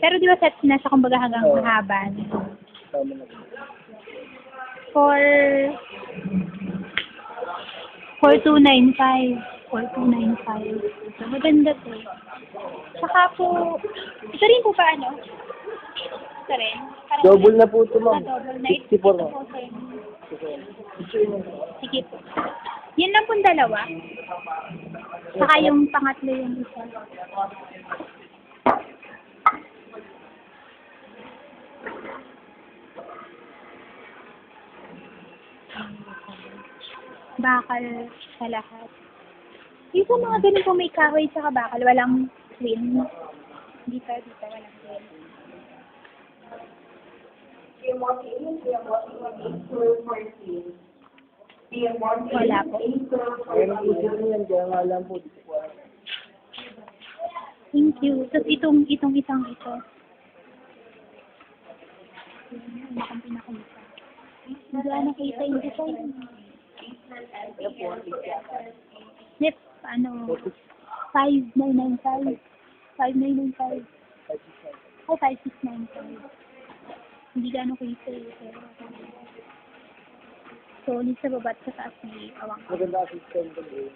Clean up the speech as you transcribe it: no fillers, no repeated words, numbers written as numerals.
Pero di ba set na siya kumbaga hanggang Oo. mahaba? Tama na. For 4295. 4295. So, maganda to. Saka po, ito rin po pa ano? Ito rin. Parang Double na po ito, ma'am. double na. 64 Ito na. po, sir. Picture mo. Sige po. Yan lang pong dalawa. Saka yung pangatlo yung isa. Bakal sa lahat. Yung sa mga ganun po may kahoy sa bakal, walang twin. Dito, walang twin. Wala po. Meron po sila yan, kaya nga lang po. Thank you. Tapos itong isang ito. Yan, akong pinakita. Hindi ko nakita yung design. Nip, ano, 5995. 5995. Ay, 5695. Hindi gano'n kita eh. Pero, solid sa baba at sa taas may awang. Maganda assistant ko yung